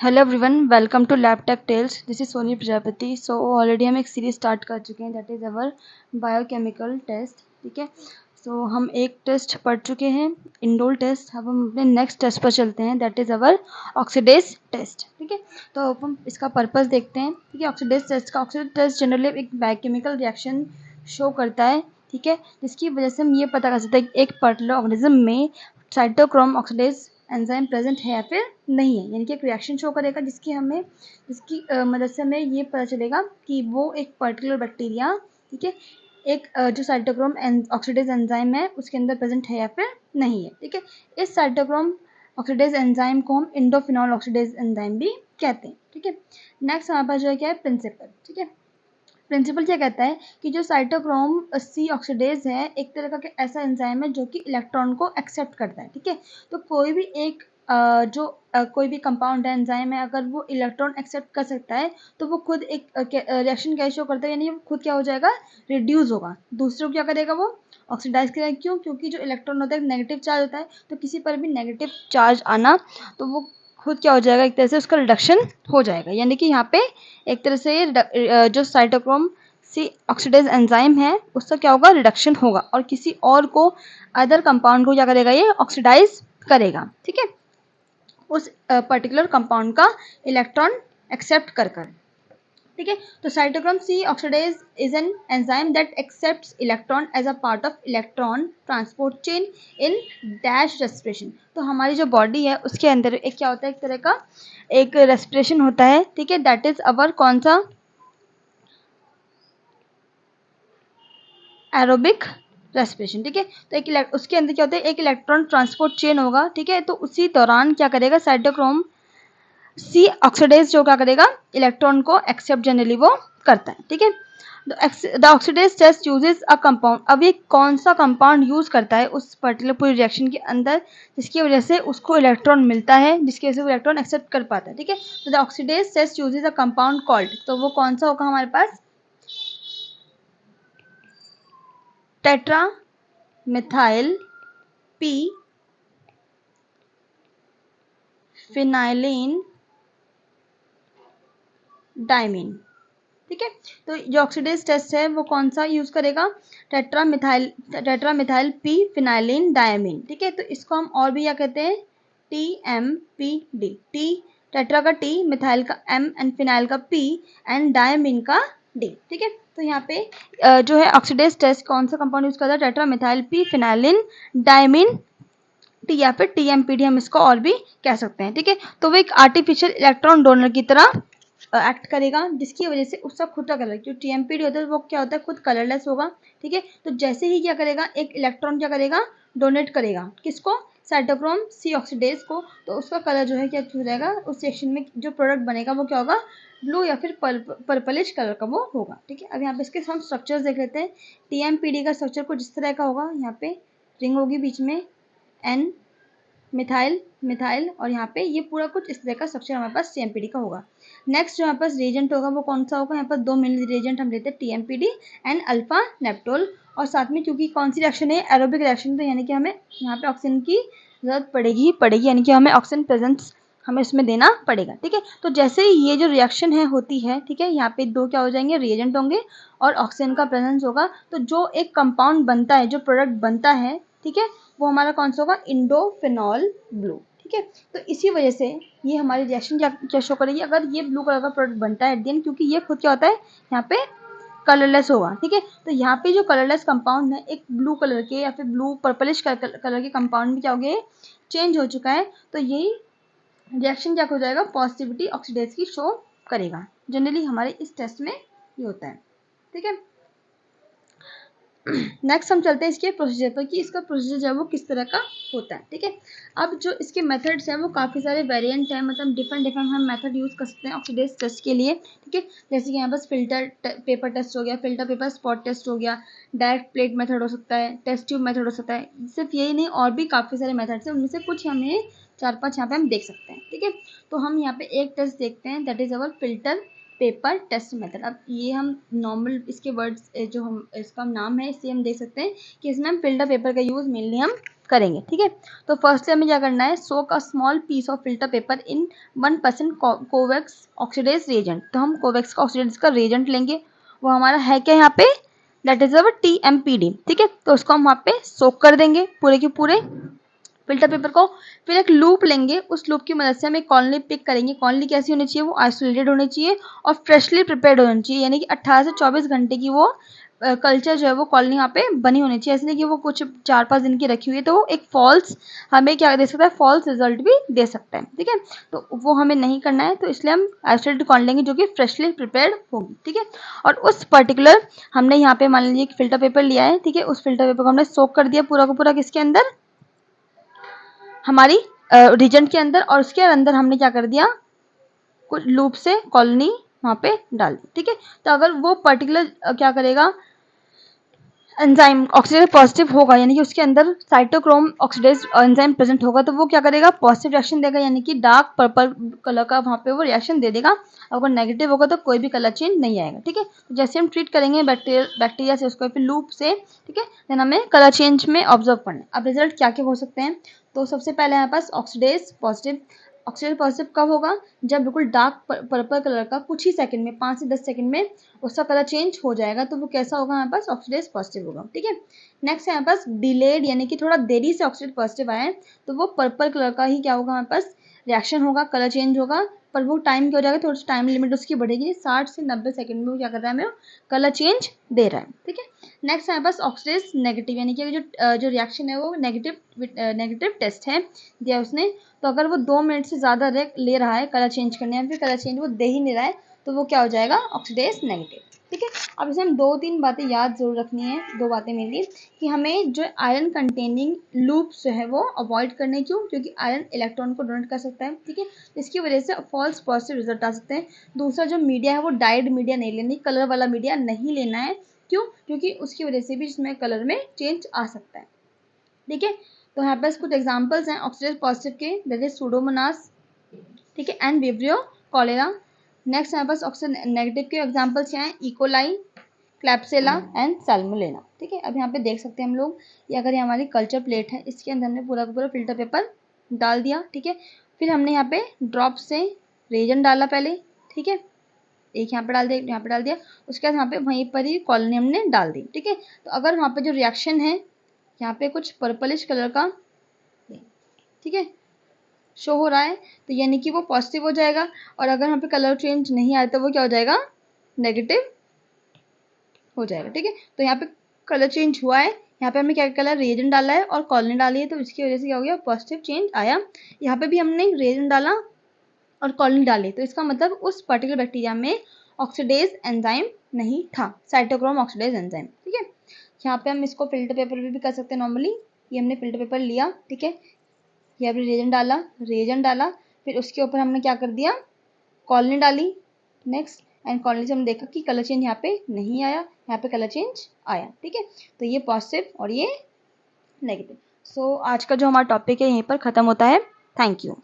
Hello everyone, welcome to lab tech tales. This is Soni Prajapati. So already हम एक series start कर चुके हैं, that is our biochemical test. ठीक है, सो हम एक टेस्ट पढ़ चुके हैं, इंडोर टेस्ट। अब हम अपने नेक्स्ट टेस्ट पर चलते हैं, that is our oxidase test. ठीक है, तो अब हम इसका पर्पस देखते हैं। ठीक है, ऑक्सीडेज टेस्ट जनरली एक बायोकेमिकल रिएक्शन शो करता है। ठीक है, जिसकी वजह से हम ये पता कर सकते हैं कि एक पर्टिकुलर ऑर्गेनिज्म में साइटोक्रोम ऑक्सीडेज एंजाइम प्रेजेंट है या फिर नहीं है, यानी कि एक रिएक्शन शो करेगा जिसकी मदद से हमें ये पता चलेगा कि वो एक पर्टिकुलर बैक्टीरिया, ठीक है, एक जो साइटोक्रोम ऑक्सीडेज एंजाइम है उसके अंदर प्रेजेंट है या फिर नहीं है। ठीक है, इस साइटोक्रोम ऑक्सीडेज एंजाइम को हम इंडोफिनॉल ऑक्सीडेज एंजाइम भी कहते हैं। ठीक है, नेक्स्ट हमारे पास जो है क्या है, प्रिंसिपल। ठीक है, प्रिंसिपल क्या कहता है कि जो साइटोक्रोम सी ऑक्सीडेज है एक तरह का ऐसा एंजाइम है जो कि इलेक्ट्रॉन को एक्सेप्ट करता है। ठीक है, तो कोई भी एक कोई भी कंपाउंड है, एंजाइम है, अगर वो इलेक्ट्रॉन एक्सेप्ट कर सकता है तो वो खुद एक रिएक्शन क्या शो करता है, यानी खुद क्या हो जाएगा, रिड्यूस होगा। दूसरे को क्या करेगा, वो ऑक्सीडाइज करेगा। क्यों? क्योंकि जो इलेक्ट्रॉन होता है नेगेटिव चार्ज होता है, तो किसी पर भी नेगेटिव चार्ज आना तो वो खुद क्या हो जाएगा, एक तरह से उसका रिडक्शन हो जाएगा। यानी कि यहाँ पे एक तरह से जो साइटोक्रोम सी ऑक्सीडेज एंजाइम है उसका क्या होगा, रिडक्शन होगा, और किसी और को, अदर कंपाउंड को क्या करेगा, ये ऑक्सीडाइज करेगा। ठीक है, उस पर्टिकुलर कंपाउंड का इलेक्ट्रॉन एक्सेप्ट कर कर। ठीक है, तो cytochrome C oxidase is an enzyme that accepts electron as a part of electron transport chain in dash respiration. तो हमारी जो बॉडी है उसके अंदर एक क्या होता है, एक तरह का एक रेस्पिरेशन होता है। ठीक है, दैट इज अवर कौन सा, एरोबिक रेस्पिरेशन। ठीक है, तो उसके अंदर क्या होता है, एक इलेक्ट्रॉन ट्रांसपोर्ट चेन होगा। ठीक है, तो उसी दौरान क्या करेगा, साइटोक्रोम सी ऑक्सीडेज जो क्या करेगा, इलेक्ट्रॉन को एक्सेप्ट जनरली वो करता है। ठीक है, the oxidase test uses a compound. अब ये कौन सा कंपाउंड यूज करता है उस पर्टिकुलर पूरी रिएक्शन के अंदर जिसकी वजह से उसको इलेक्ट्रॉन मिलता है, जिसकी वजह से वो इलेक्ट्रॉन एक्सेप्ट कर पाता है। ठीक है, तो the oxidase test uses a compound called, तो वो कौन सा होगा हमारे पास, tetramethyl p phenylenediamine. ठीक है, तो जो ऑक्सीडेज टेस्ट है वो कौन सा यूज करेगा, टेट्रा मिथाइल पी फिनाइलिन डायमीन। ठीक है, तो इसको हम और भी क्या कहते हैं, T M P D. T tetra का टी, मिथाइल का एम, एंड फिनाइल का पी, एंड डायमीन का डी। ठीक है, तो यहाँ पे जो है ऑक्सीडेज टेस्ट कौन सा कंपाउंड यूज करता है, tetra methyl p फिनाइलिन diamine T, या फिर टीएमपीडी हम इसको और भी कह सकते हैं। ठीक है, तो वो एक आर्टिफिशियल इलेक्ट्रॉन डोनर की तरह एक्ट करेगा, जिसकी वजह से उसका खुद का कलर, जो टीएमपीडी होता है वो क्या होता है, खुद कलरलेस होगा। ठीक है, तो जैसे ही क्या करेगा, एक इलेक्ट्रॉन क्या करेगा, डोनेट करेगा किसको, साइटोक्रोम सी ऑक्सीडेज को, तो उसका कलर जो है क्या हो जाएगा, उस सेक्शन में जो प्रोडक्ट बनेगा वो क्या होगा, ब्लू या फिर पर्पलिश कलर का वो होगा। ठीक है, अब यहाँ पे इसके हम स्ट्रक्चर्स देख लेते हैं। टीएमपीडी का स्ट्रक्चर कुछ इस तरह का होगा, यहाँ पे रिंग होगी बीच में, एन मिथाइल मिथाइल, और यहाँ पे ये पूरा कुछ इस तरह का स्ट्रक्चर हमारे पास टीएमपीडी का होगा। नेक्स्ट जो हमारे पास रिएजेंट होगा वो कौन सा होगा, यहाँ पर दो मेन रिएजेंट हम लेते हैं, टीएमपीडी एंड अल्फा नेप्टोल। और साथ में क्योंकि कौन सी रिएक्शन है, एरोबिक रिएक्शन, तो यानी कि हमें यहाँ पे ऑक्सीजन की जरूरत पड़ेगी ही पड़ेगी, यानी कि हमें ऑक्सीजन प्रेजेंस हमें इसमें देना पड़ेगा। ठीक है, तो जैसे ही ये जो रिएक्शन है होती है, ठीक है, यहाँ पे दो क्या हो जाएंगे, रिएजेंट होंगे और ऑक्सीजन का प्रेजेंस होगा, तो जो एक कंपाउंड बनता है, जो प्रोडक्ट बनता है, ठीक है, वो हमारा कौन सा होगा, इंडोफिनॉल ब्लू। ठीक है, तो इसी वजह से ये हमारी रिएक्शन क्या शो करेगी, अगर ये ब्लू कलर का प्रोडक्ट बनता है एट द एंड, क्योंकि ये खुद क्या होता है यहाँ पे कलरलेस होगा। ठीक है, तो यहाँ पे जो कलरलेस कंपाउंड है, एक ब्लू कलर के या फिर ब्लू पर्पलिश कलर के कंपाउंड में क्या हो गया, चेंज हो चुका है, तो यही रिएक्शन क्या हो जाएगा, पॉजिटिविटी ऑक्सीडेज की शो करेगा। जनरली हमारे इस टेस्ट में ये होता है। ठीक है, नेक्स्ट हम चलते हैं इसके प्रोसीजर पर कि इसका प्रोसीजर जो है वो किस तरह का होता है। ठीक है, अब जो इसके मेथड्स हैं वो काफ़ी सारे वेरिएंट हैं, मतलब डिफरेंट डिफरेंट हम मेथड यूज़ कर सकते हैं ऑक्सीडेज टेस्ट के लिए। ठीक है, जैसे कि यहाँ बस फिल्टर पेपर टेस्ट हो गया, फिल्टर पेपर स्पॉट टेस्ट हो गया, डायरेक्ट प्लेट मेथड हो सकता है, टेस्ट ट्यूब मेथड हो सकता है। सिर्फ यही नहीं, और भी काफ़ी सारे मेथड्स हैं, उनमें से कुछ हमें 4-5 यहाँ पे हम देख सकते हैं। ठीक है, तो हम यहाँ पे एक टेस्ट देखते हैं, that is our filter paper test method. अब ये हम नॉर्मल इसके वर्ड्स जो हम इसका नाम है इससे हम देख सकते हैं कि इसमें हम फिल्टर पेपर का यूज़ मेनली हम करेंगे, ठीक है। तो फर्स्टली हमें क्या करना है, soak a small piece of filter paper in 1% Kovacs oxidase reagent. तो हम कोवेक्स का ऑक्सीडाइज का रिएजेंट लेंगे, वो हमारा है क्या यहाँ पे, दैट इज अवर TMPD, ठीक है। तो उसको हम वहाँ पे सोक कर देंगे पूरे के पूरे फिल्टर पेपर को। फिर एक लूप लेंगे, उस लूप की मदद से हम एक कॉलोनी पिक करेंगे। कॉलोनी कैसी होनी चाहिए, वो आइसोलेटेड होनी चाहिए और फ्रेशली प्रिपेयर्ड होनी चाहिए, यानी कि 18 से 24 घंटे की वो कल्चर जो है वो कॉलोनी यहाँ पे बनी होनी चाहिए, ऐसे नहीं कि वो कुछ 4-5 दिन की रखी हुई है, तो वो एक फॉल्स हमें क्या दे सकता है, फॉल्स रिजल्ट भी दे सकता है, ठीक है। तो वो हमें नहीं करना है, तो इसलिए हम आइसोलेटेड कॉलोनी लेंगे जो कि फ्रेशली प्रिपेयर्ड होगी, ठीक है। और उस पर्टिकुलर हमने यहाँ पे मान लीजिए फिल्टर पेपर लिया है, ठीक है, उस फिल्टर पेपर को हमने सोक कर दिया पूरा का पूरा किसके अंदर, हमारी रीजन के अंदर, और उसके अंदर हमने क्या कर दिया, कुछ लूप से कॉलोनी वहाँ पे डाल दी, ठीक है। तो अगर वो पर्टिकुलर क्या करेगा, एंजाइम ऑक्सीडेज पॉजिटिव होगा, यानी कि उसके अंदर साइटोक्रोम ऑक्सीडेज एंजाइम प्रेजेंट होगा, तो वो क्या करेगा, पॉजिटिव रिएक्शन देगा, यानी कि डार्क पर्पल कलर का वहाँ पे वो रिएक्शन दे देगा। अगर नेगेटिव होगा तो कोई भी कलर चेंज नहीं आएगा, ठीक है। तो जैसे हम ट्रीट करेंगे बैक्टीरिया से उसको फिर लूप से, ठीक है, देन हमें कलर चेंज में ऑब्जर्व करना है। अब रिजल्ट क्या क्या हो सकते हैं, तो सबसे पहले हमारे पास ऑक्सीडेज पॉजिटिव। ऑक्सीडेज पॉजिटिव कब होगा, जब बिल्कुल डार्क पर्पल कलर का कुछ ही सेकंड में 5 से 10 सेकंड में उसका कलर चेंज हो जाएगा, तो वो कैसा होगा, हमारे पास ऑक्सीडेज पॉजिटिव होगा, ठीक है। नेक्स्ट है हमारे पास डिलेड, यानी कि थोड़ा देरी से ऑक्सीडेज पॉजिटिव आया है, तो वो पर्पल कलर का ही क्या होगा, हमारे पास रिएक्शन होगा, कलर चेंज होगा, पर वो टाइम क्या हो जाएगा, थोड़ी सी टाइम लिमिट उसकी बढ़ेगी, 60 से 90 सेकंड में वो क्या कर रहा है, हमें कलर चेंज दे रहा है, ठीक है। नेक्स्ट है हमारे पास ऑक्सीडेज नेगेटिव, यानी कि जो रिएक्शन है वो नेगेटिव टेस्ट है दिया उसने, तो अगर वो 2 मिनट से ज़्यादा ले रहा है कलर चेंज करने में, फिर कलर चेंज वो दे ही नहीं रहा है, तो वो क्या हो जाएगा, ऑक्सीडेज नेगेटिव, ठीक है। अब इसे हम 2-3 बातें याद जरूर रखनी है, 2 बातें मेनली, कि हमें जो आयरन कंटेनिंग लूप्स जो है वो अवॉइड करने, क्यों, क्योंकि आयरन इलेक्ट्रॉन को डोनेट कर सकता है, ठीक है। इसकी वजह से फॉल्स पॉजिटिव रिजल्ट आ सकते हैं। दूसरा, जो मीडिया है वो डाइड मीडिया नहीं लेनी, कलर वाला मीडिया नहीं लेना है, क्यों, क्योंकि उसकी वजह से भी इसमें कलर में चेंज आ सकता है, ठीक है। तो यहाँ पर कुछ एग्जांपल्स हैं ऑक्सीडेज पॉजिटिव के, दैट इज सूडोमोनास, ठीक है, एंड विब्रियो कॉलेरा। नेक्स्ट हमारे पास ऑक्सीजन नेगेटिव के एग्जांपल्स क्या हैं, इकोलाई, क्लैप्सेला एंड सैल्मोनेला, ठीक है। अब यहाँ पे देख सकते हैं हम लोग, ये अगर ये हमारी कल्चर प्लेट है, इसके अंदर हमने पूरा का पूरा फिल्टर पेपर डाल दिया, ठीक है। फिर हमने यहाँ पे ड्रॉप से रेजन डाला पहले, ठीक है, एक यहाँ पे डाल दिया, यहाँ पे डाल दिया, उसके बाद यहाँ पे वहीं पर ही कॉलोनी हमने डाल दी, ठीक है। तो अगर वहाँ पे जो रिएक्शन है, यहाँ पे कुछ पर्पलिश कलर का, ठीक है, शो हो रहा है, तो यानी कि वो पॉजिटिव हो जाएगा, और अगर यहाँ पे कलर चेंज नहीं आया तो वो क्या हो जाएगा, नेगेटिव हो जाएगा, ठीक है। तो यहाँ पे कलर चेंज हुआ है, यहाँ पे हमें क्या कलर, रेजन डाला है और कॉलोनी डाली है, तो इसकी वजह से क्या हो गया, पॉजिटिव चेंज आया। यहाँ पे भी हमने रेजन डाला और कॉलोनी डाली, तो इसका मतलब उस पर्टिकुलर बैक्टीरिया में ऑक्सीडेज एंजाइम नहीं था, साइटोक्रोम ऑक्सीडेज एंजाइम, ठीक है। यहाँ पे हम इसको फिल्टर पेपर भी कर सकते हैं नॉर्मली, ये हमने फिल्टर पेपर लिया, ठीक है, ये हमने रेजन डाला, फिर उसके ऊपर हमने क्या कर दिया, कॉलोनी डाली, नेक्स्ट, एंड कॉलोनी से हमने देखा कि कलर चेंज यहाँ पे नहीं आया, यहाँ पे कलर चेंज आया, ठीक है। तो ये पॉजिटिव और ये नेगेटिव। सो आज का जो हमारा टॉपिक है यहीं पर ख़त्म होता है। Thank you.